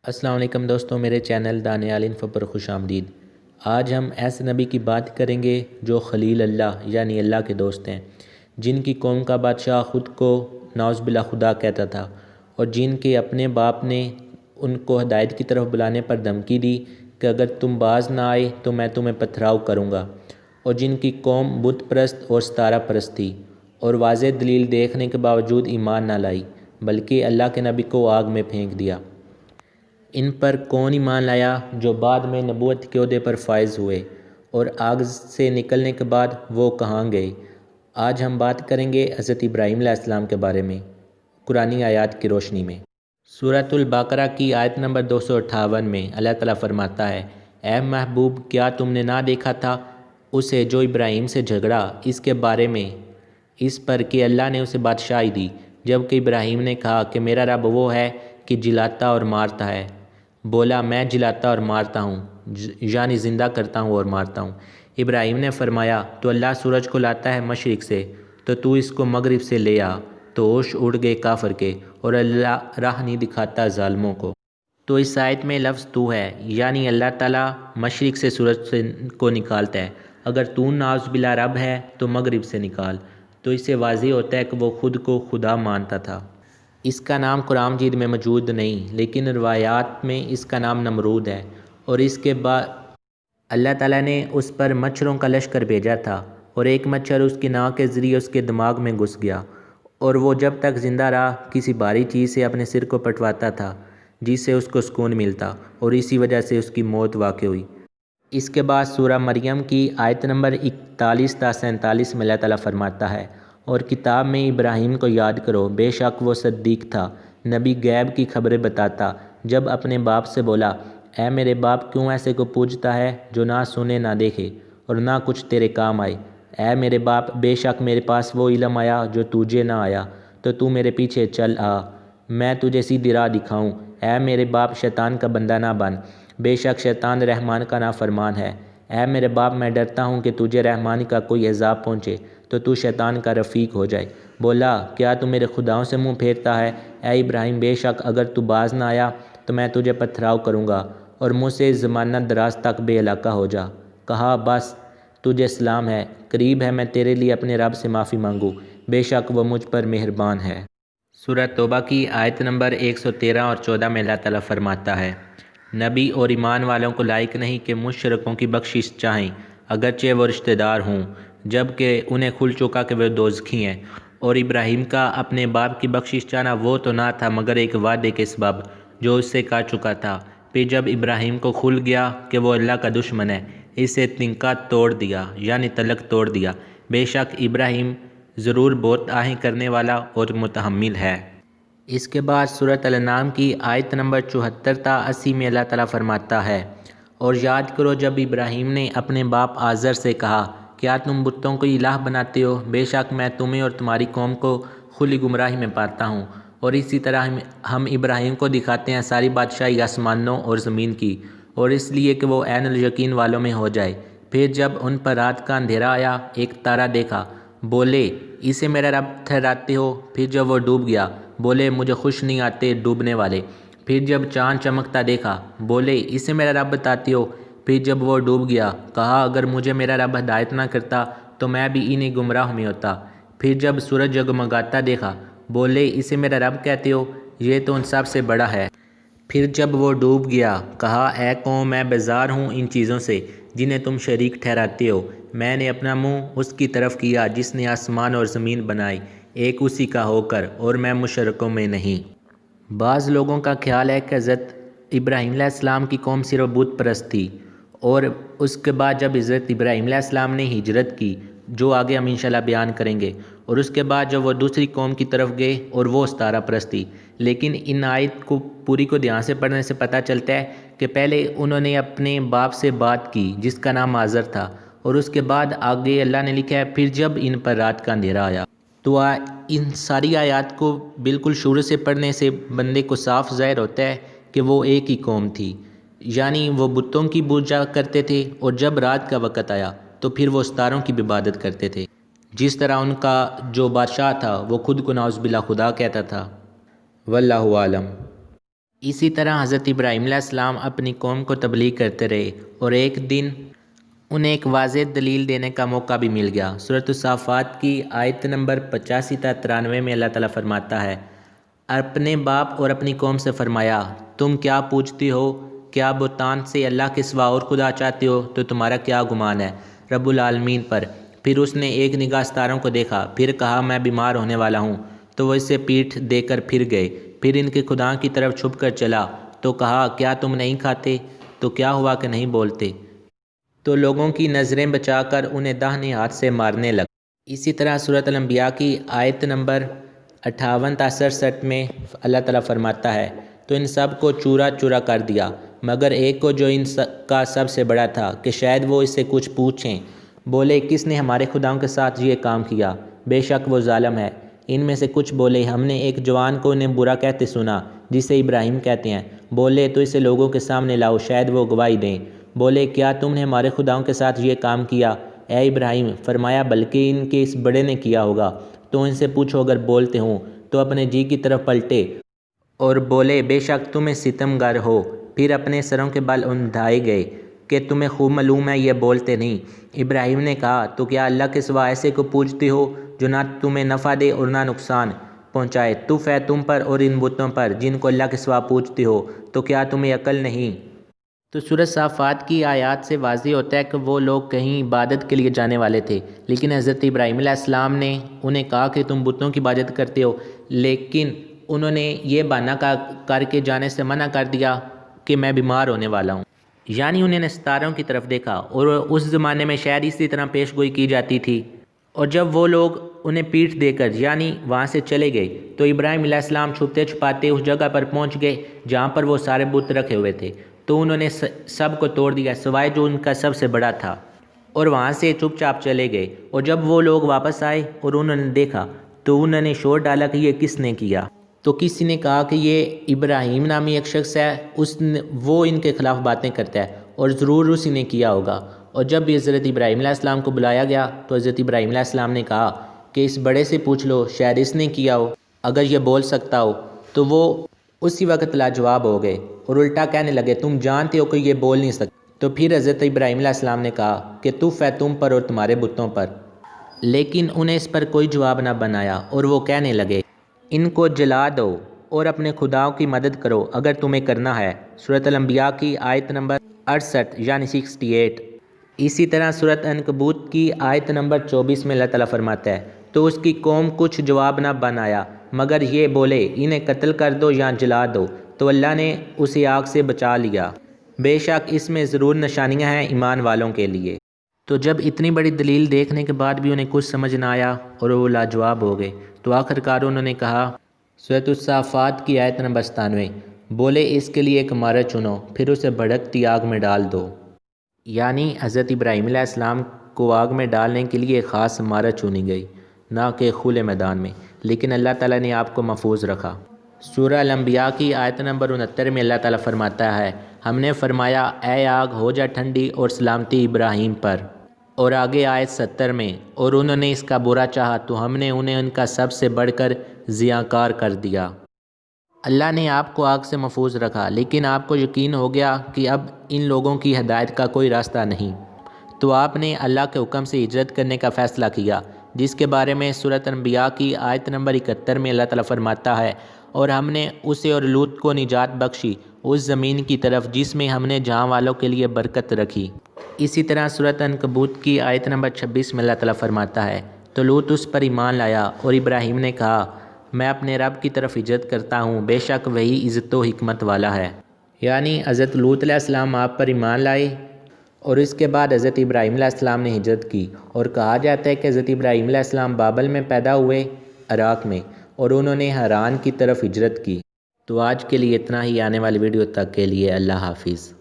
السلام علیکم دوستوں، میرے چینل دانیال انفو پر خوش آمدید۔ آج ہم ایسے نبی کی بات کریں گے جو خلیل اللہ یعنی اللہ کے دوست ہیں، جن کی قوم کا بادشاہ خود کو نعوذ باللہ خدا کہتا تھا، اور جن کے اپنے باپ نے ان کو ہدایت کی طرف بلانے پر دھمکی دی کہ اگر تم باز نہ آئے تو میں تمہیں پتھراؤ کروں گا، اور جن کی قوم بت پرست اور ستارہ پرست تھی اور واضح دلیل دیکھنے کے باوجود ایمان نہ لائی بلکہ اللہ کے نبی کو آگ میں پھینک دیا۔ ان پر کون ایمان لایا جو بعد میں نبوت کے عہدے پر فائز ہوئے، اور آگ سے نکلنے کے بعد وہ کہاں گئے؟ آج ہم بات کریں گے حضرت ابراہیم علیہ السلام کے بارے میں قرآنی آیات کی روشنی میں۔ سورۃ البقرہ کی آیت نمبر 258 میں اللہ تعالیٰ فرماتا ہے، اے محبوب، کیا تم نے نہ دیکھا تھا اسے جو ابراہیم سے جھگڑا اس کے بارے میں، اس پر کہ اللہ نے اسے بادشاہی دی، جب کہ ابراہیم نے کہا کہ میرا رب وہ ہے کہ جلاتا اور مارتا ہے۔ بولا، میں جلاتا اور مارتا ہوں، یعنی زندہ کرتا ہوں اور مارتا ہوں۔ ابراہیم نے فرمایا، تو اللہ سورج کو لاتا ہے مشرق سے، تو اس کو مغرب سے لے آ۔ تو ہوش اڑ گئے کافر کے، اور اللہ راہ نہیں دکھاتا ظالموں کو۔ تو اس آیت میں لفظ تو ہے، یعنی اللہ تعالیٰ مشرق سے سورج کو نکالتا ہے۔ اگر تو نعوذ باللہ رب ہے تو مغرب سے نکال۔ تو اس سے واضح ہوتا ہے کہ وہ خود کو خدا مانتا تھا۔ اس کا نام قرآن مجید میں موجود نہیں، لیکن روایات میں اس کا نام نمرود ہے، اور اس کے بعد اللہ تعالیٰ نے اس پر مچھروں کا لشکر بھیجا تھا، اور ایک مچھر اس کی ناک کے ذریعے اس کے دماغ میں گھس گیا، اور وہ جب تک زندہ رہا کسی بھاری چیز سے اپنے سر کو پٹواتا تھا جس سے اس کو سکون ملتا، اور اسی وجہ سے اس کی موت واقع ہوئی۔ اس کے بعد سورہ مریم کی آیت نمبر 41 تا 47 میں اللہ تعالیٰ فرماتا ہے، اور کتاب میں ابراہیم کو یاد کرو، بے شک وہ صدیق تھا، نبی غیب کی خبریں بتاتا، جب اپنے باپ سے بولا، اے میرے باپ، کیوں ایسے کو پوجتا ہے جو نہ سنے نہ دیکھے اور نہ کچھ تیرے کام آئے؟ اے میرے باپ، بے شک میرے پاس وہ علم آیا جو تجھے نہ آیا، تو میرے پیچھے چل آ، میں تجھے سیدھی راہ دکھاؤں۔ اے میرے باپ، شیطان کا بندہ نہ بن، بے شک شیطان رحمان کا نافرمان ہے۔ اے میرے باپ، میں ڈرتا ہوں کہ تجھے رحمان کا کوئی عذاب پہنچے تو شیطان کا رفیق ہو جائے۔ بولا، کیا تو میرے خداؤں سے منہ پھیرتا ہے؟ اے ابراہیم، بے شک اگر تو باز نہ آیا تو میں تجھے پتھراؤ کروں گا، اور مجھ سے زمانہ دراز تک بے علاقہ ہو جا۔ کہا، بس تجھے سلام ہے، قریب ہے میں تیرے لیے اپنے رب سے معافی مانگوں، بے شک وہ مجھ پر مہربان ہے۔ سورہ توبہ کی آیت نمبر 113 اور 14 میں اللہ تعالیٰ فرماتا ہے، نبی اور ایمان والوں کو لائق نہیں کہ مشرکوں کی بخشش چاہیں اگرچہ وہ رشتہ دار ہوں، جبکہ انہیں کھل چکا کہ وہ دوزخی ہیں۔ اور ابراہیم کا اپنے باپ کی بخشش چاہنا وہ تو نہ تھا مگر ایک وعدے کے سبب جو اس سے کہہ چکا تھا۔ پھر جب ابراہیم کو کھل گیا کہ وہ اللہ کا دشمن ہے، اسے تنکا توڑ دیا، یعنی تلک توڑ دیا۔ بے شک ابراہیم ضرور بہت آہیں کرنے والا اور متحمل ہے۔ اس کے بعد سورۃ الانعام کی آیت نمبر 74 تا 80 میں اللہ تعالیٰ فرماتا ہے، اور یاد کرو جب ابراہیم نے اپنے باپ آزر سے کہا، کیا تم بتوں کو الہ بناتے ہو؟ بے شک میں تمہیں اور تمہاری قوم کو کھلی گمراہی میں پاتا ہوں۔ اور اسی طرح ہم ابراہیم کو دکھاتے ہیں ساری بادشاہی آسمانوں اور زمین کی، اور اس لیے کہ وہ عین الیقین والوں میں ہو جائے۔ پھر جب ان پر رات کا اندھیرا آیا، ایک تارا دیکھا، بولے، اسے میرا رب ٹھہراتے ہو؟ پھر جب وہ ڈوب گیا، بولے، مجھے خوش نہیں آتے ڈوبنے والے۔ پھر جب چاند چمکتا دیکھا، بولے، اسے میرا رب بتاتے ہو؟ پھر جب وہ ڈوب گیا، کہا، اگر مجھے میرا رب ہدایت نہ کرتا تو میں بھی انہیں گمراہ میں ہوتا۔ پھر جب سورج جگمگاتا دیکھا، بولے، اسے میرا رب کہتے ہو؟ یہ تو ان سب سے بڑا ہے۔ پھر جب وہ ڈوب گیا، کہا، اے قوم، میں بیزار ہوں ان چیزوں سے جنہیں تم شریک ٹھہراتے ہو۔ میں نے اپنا منہ اس کی طرف کیا جس نے آسمان اور زمین بنائی، ایک اسی کا ہو کر، اور میں مشرکوں میں نہیں۔ بعض لوگوں کا خیال ہے کہ حضرت ابراہیم علیہ السلام کی قوم صرف بت پرست تھی، اور اس کے بعد جب حضرت ابراہیم علیہ السلام نے ہجرت کی، جو آگے ہم انشاءاللہ بیان کریں گے، اور اس کے بعد جب وہ دوسری قوم کی طرف گئے اور وہ ستارہ پرست تھی۔ لیکن ان آیت کو پوری کو دھیان سے پڑھنے سے پتہ چلتا ہے کہ پہلے انہوں نے اپنے باپ سے بات کی جس کا نام آزر تھا، اور اس کے بعد آگے اللہ نے لکھا ہے، پھر جب ان پر رات کا اندھیرا آیا۔ تو ان ساری آیات کو بالکل شروع سے پڑھنے سے بندے کو صاف ظاہر ہوتا ہے کہ وہ ایک ہی قوم تھی، یعنی وہ بتوں کی پوجا کرتے تھے، اور جب رات کا وقت آیا تو پھر وہ ستاروں کی بھی عبادت کرتے تھے، جس طرح ان کا جو بادشاہ تھا وہ خود کو نعوذ باللہ خدا کہتا تھا۔ واللہ عالم۔ اسی طرح حضرت ابراہیم علیہ السلام اپنی قوم کو تبلیغ کرتے رہے اور ایک دن انہیں ایک واضح دلیل دینے کا موقع بھی مل گیا۔ سورۃ الصافات کی آیت نمبر 85 تا 93 میں اللہ تعالیٰ فرماتا ہے، اپنے باپ اور اپنی قوم سے فرمایا، تم کیا پوچھتی ہو؟ کیا بہتان سے اللہ کے سوا اور خدا چاہتے ہو؟ تو تمہارا کیا گمان ہے رب العالمین پر؟ پھر اس نے ایک نگاہ ستاروں کو دیکھا، پھر کہا میں بیمار ہونے والا ہوں، تو وہ اسے پیٹھ دے کر پھر گئے۔ پھر ان کے خدا کی طرف چھپ کر چلا تو کہا، کیا تم نہیں کھاتے؟ تو کیا ہوا کہ نہیں بولتے؟ تو لوگوں کی نظریں بچا کر انہیں داہنے ہاتھ سے مارنے لگا۔ اسی طرح سورۃ الانبیاء کی آیت نمبر 58 تا 67 میں اللہ تعالیٰ فرماتا ہے، تو ان سب کو چورا چورا کر دیا مگر ایک کو جو ان کا سب سے بڑا تھا کہ شاید وہ اس سے کچھ پوچھیں۔ بولے، کس نے ہمارے خداؤں کے ساتھ یہ کام کیا؟ بے شک وہ ظالم ہے۔ ان میں سے کچھ بولے، ہم نے ایک جوان کو انہیں برا کہتے سنا جسے ابراہیم کہتے ہیں۔ بولے، تو اسے لوگوں کے سامنے لاؤ، شاید وہ گواہی دیں۔ بولے، کیا تم نے ہمارے خداؤں کے ساتھ یہ کام کیا اے ابراہیم؟ فرمایا، بلکہ ان کے اس بڑے نے کیا ہوگا۔ تو ان سے پوچھو اگر بولتے ہوں۔ تو اپنے جی کی طرف پلٹے اور بولے، بے شک تمہیں ستم گر ہو۔ پھر اپنے سروں کے بال اندھائے گئے کہ تمہیں خوب معلوم ہے یہ بولتے نہیں۔ ابراہیم نے کہا، تو کیا اللہ کے سوا ایسے کو پوجتے ہو جو نہ تمہیں نفع دے اور نہ نقصان پہنچائے؟ تف ہے تم پر اور ان بتوں پر جن کو اللہ کے سوا پوجتے ہو، تو کیا تمہیں عقل نہیں؟ تو سورۃ صافات کی آیات سے واضح ہوتا ہے کہ وہ لوگ کہیں عبادت کے لیے جانے والے تھے، لیکن حضرت ابراہیم علیہ السلام نے انہیں کہا کہ تم بتوں کی عبادت کرتے ہو، لیکن انہوں نے یہ بہانہ کر کے جانے سے منع کر دیا کہ میں بیمار ہونے والا ہوں۔ یعنی انہوں نے ستاروں کی طرف دیکھا، اور اس زمانے میں شاید اسی طرح پیش گوئی کی جاتی تھی، اور جب وہ لوگ انہیں پیٹھ دے کر یعنی وہاں سے چلے گئے تو ابراہیم علیہ السلام چھپتے چھپاتے اس جگہ پر پہنچ گئے جہاں پر وہ سارے بت رکھے ہوئے تھے، تو انہوں نے سب کو توڑ دیا سوائے جو ان کا سب سے بڑا تھا، اور وہاں سے چپ چاپ چلے گئے۔ اور جب وہ لوگ واپس آئے اور انہوں نے دیکھا تو انہوں نے شور ڈالا کہ یہ کس نے کیا؟ تو کسی نے کہا کہ یہ ابراہیم نامی ایک شخص ہے، وہ ان کے خلاف باتیں کرتا ہے اور ضرور اسی نے کیا ہوگا۔ اور جب بھی حضرت ابراہیم علیہ السلام کو بلایا گیا تو حضرت ابراہیم علیہ السلام نے کہا کہ اس بڑے سے پوچھ لو، شاید اس نے کیا ہو، اگر یہ بول سکتا ہو۔ تو وہ اسی وقت لاجواب ہو گئے اور الٹا کہنے لگے، تم جانتے ہو کہ یہ بول نہیں سکتا۔ تو پھر حضرت ابراہیم علیہ السلام نے کہا کہ تف ہے تم پر اور تمہارے بتوں پر، لیکن انہیں اس پر کوئی جواب نہ بنایا، اور وہ کہنے لگے، ان کو جلا دو اور اپنے خداؤں کی مدد کرو اگر تمہیں کرنا ہے۔ سورۃ الانبیاء کی آیت نمبر 68 یعنی 68۔ اسی طرح سورۃ عنکبوت کی آیت نمبر 24 میں اللہ تعالیٰ فرماتا ہے، تو اس کی قوم کچھ جواب نہ بنایا مگر یہ بولے، انہیں قتل کر دو یا جلا دو، تو اللہ نے اسے آگ سے بچا لیا، بے شک اس میں ضرور نشانیاں ہیں ایمان والوں کے لیے۔ تو جب اتنی بڑی دلیل دیکھنے کے بعد بھی انہیں کچھ سمجھ نہ آیا اور وہ لاجواب ہو گئے، تو آخرکار انہوں نے کہا، سورۃ الصافات کی آیت نمبر 97، بولے اس کے لیے ایک مارا چنو، پھر اسے بھڑکتی آگ میں ڈال دو۔ یعنی حضرت ابراہیم علیہ السلام کو آگ میں ڈالنے کے لیے خاص مارا چنی گئی، نہ کہ کھلے میدان میں، لیکن اللہ تعالیٰ نے آپ کو محفوظ رکھا۔ سورہ الانبیاء کی آیت نمبر 69 میں اللہ تعالیٰ فرماتا ہے، ہم نے فرمایا، اے آگ ہو جا ٹھنڈی اور سلامتی ابراہیم پر۔ اور آگے آیت 70 میں، اور انہوں نے اس کا برا چاہا تو ہم نے انہیں ان کا سب سے بڑھ کر ضیاءکار کر دیا۔ اللہ نے آپ کو آگ سے محفوظ رکھا، لیکن آپ کو یقین ہو گیا کہ اب ان لوگوں کی ہدایت کا کوئی راستہ نہیں، تو آپ نے اللہ کے حکم سے ہجرت کرنے کا فیصلہ کیا، جس کے بارے میں سورۃ انبیاء کی آیت نمبر 71 میں اللہ تعالیٰ فرماتا ہے، اور ہم نے اسے اور لوط کو نجات بخشی اس زمین کی طرف جس میں ہم نے جہاں والوں کے لیے برکت رکھی۔ اسی طرح سورۃ عنکبوت کی آیت نمبر 26 میں اللہ تعالیٰ فرماتا ہے، تو لوط اس پر ایمان لایا، اور ابراہیم نے کہا، میں اپنے رب کی طرف ہجرت کرتا ہوں، بے شک وہی عزت و حکمت والا ہے۔ یعنی حضرت لوط علیہ السلام آپ پر ایمان لائے، اور اس کے بعد حضرت ابراہیم علیہ السلام نے ہجرت کی، اور کہا جاتا ہے کہ حضرت ابراہیم علیہ السلام بابل میں پیدا ہوئے، عراق میں، اور انہوں نے حران کی طرف ہجرت کی۔ تو آج کے لیے اتنا ہی، آنے والی ویڈیو تک کے لیے اللہ حافظ۔